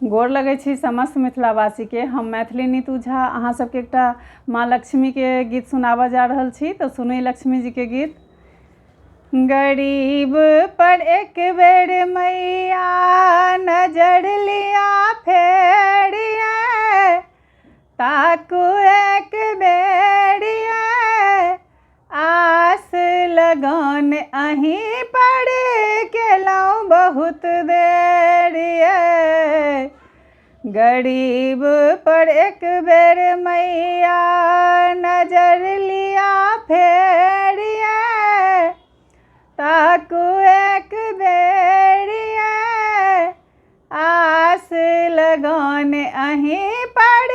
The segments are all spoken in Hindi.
गोर लगै छी समस्त मिथिलावासी के। हम मैथिली नीतू झा अहाँ सबके एकटा माँ लक्ष्मी के गीत सुनाबऽ जा रहल छी। तो सुनी लक्ष्मी जी के गीत। गरीब पर एक बेर मैया नजर लिया फेरिए, ताकू एक बेरिए आस लगन अहीं पर केलहुँ बहुत देरिए। गरीब पर एक बेर मैया नजर लिया फेरिए, ताकू एक बेरिए आस लगन अहीं पर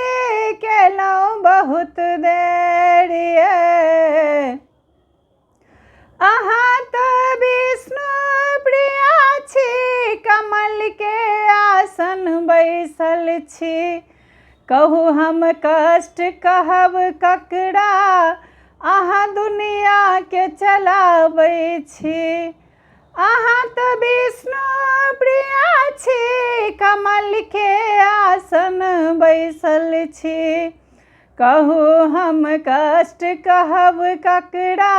केलहुँ बहुत देरिए। अहाँ तो विष्णु प्रिया छी, कमल के आसन बैसल छी। कहू हम कष्ट कहब ककरा, अहाँ दुनिया के चलाबै छी। अहाँ तो विष्णु प्रिया छी, कमल के आसन बैसल छी। कहू हम कष्ट कहब ककरा,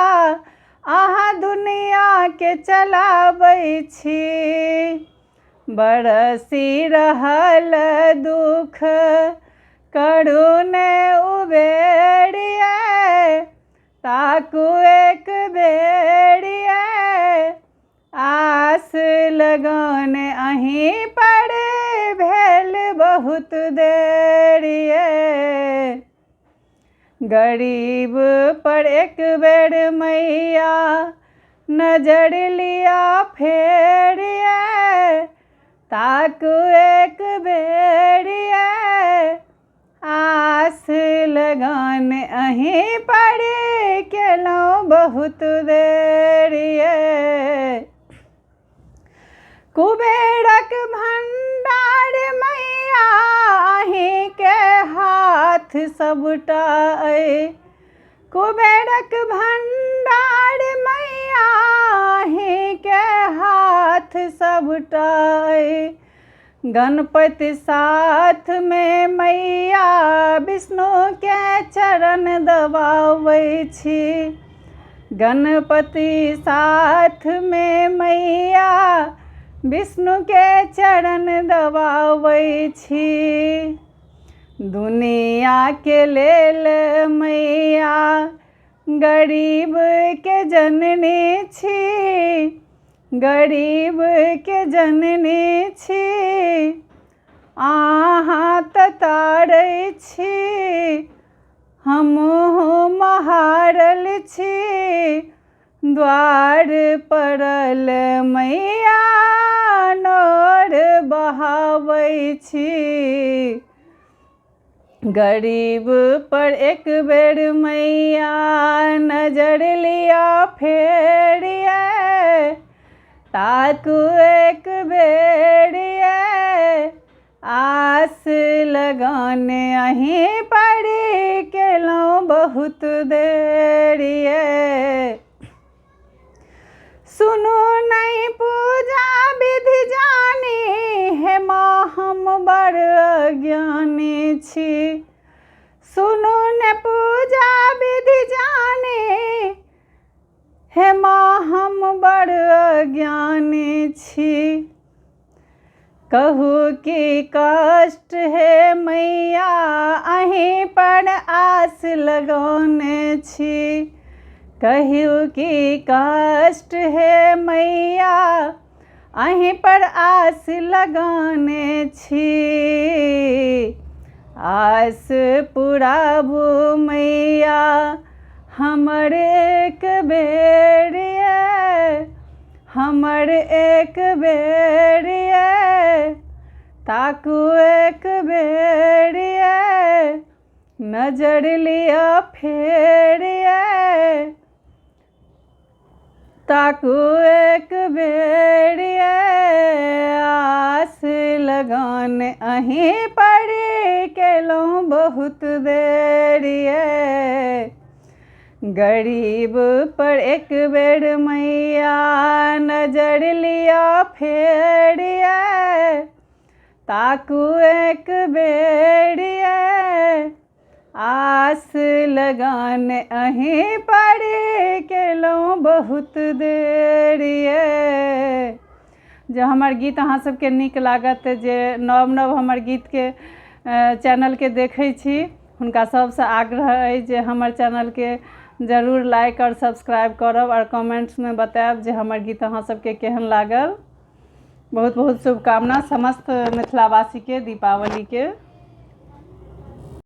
अहाँ दुनिया के चलाबै छी। बरसी रहल दुख करू ने उबेरिए, ताकू एक बेरिए आस लगन अहीं पर भेल बहुत देरिए। गरीब पर एक बेर मैया नजर लिया फेरिए, ताकू एक बेरिए आस लगन अहीं पर केलहुँ बहुत देरिए। कुबेरक भंडार मैया अहीं के हाथ सबटा अइ। कुबेरक भंडार मैया अहीं के हाथ सबटा अइ। गणपति साथ में मैया विष्णु के चरण दबाबै छी। गणपति साथ में मैया विष्णु के चरण दबाबै छी। दुनिया के लेल मैया गरीब के जननी छी, गरीब के जननी छी। अहाँ तऽ तारै छी, हमहूँ महारल छी। द्वार परल मैया नोर बहाबै छी। गरीब पर एक बेर मैया नजर लिया फेरिए, ताकू एक बेरिए आस लगन अहीं पर केलहुँ बहुत देरिए। सुनू नहीं पूजा विधि जानी, हे माँ हम बड़ अज्ञानी छी। सुनू ने पूजा विधि जानी, हे माँ हम बड़ अज्ञानी छी। कहू कि कष्ट है मैया अहीं पर आस लगौने छी। कहू कि कष्ट है मैया अहीं पर आस लगाने छी। आस पुराबू मैया हमर एक बेरिए, हमर एक बेरिए ताकू एक बेरिए नजर लिया फेरिए। ताकू एक बेरिए आस लगन अहीं पर केलहुँ बहुत देरिए। गरीब पर एक बेर मैया नजर लिया फेरिए, ताकू एक बेड़िए आस लगान अहीं पड़ी केलहुँ बहुत देरिए। जे हमर गीत अहाँ सबके नीक लागत, जे नव नव हमर गीतके चैनलके देखै छी, हुनका सबसँ आग्रह अइ जे हमर चैनलके जरूर लाइक और सब्सक्राइब करब और कमेंट्समे बतायब जे हमर गीत अहाँ सबके केहन लागल। बहुत बहुत शुभकामना समस्त मिथिलावासीके दीपावलीके।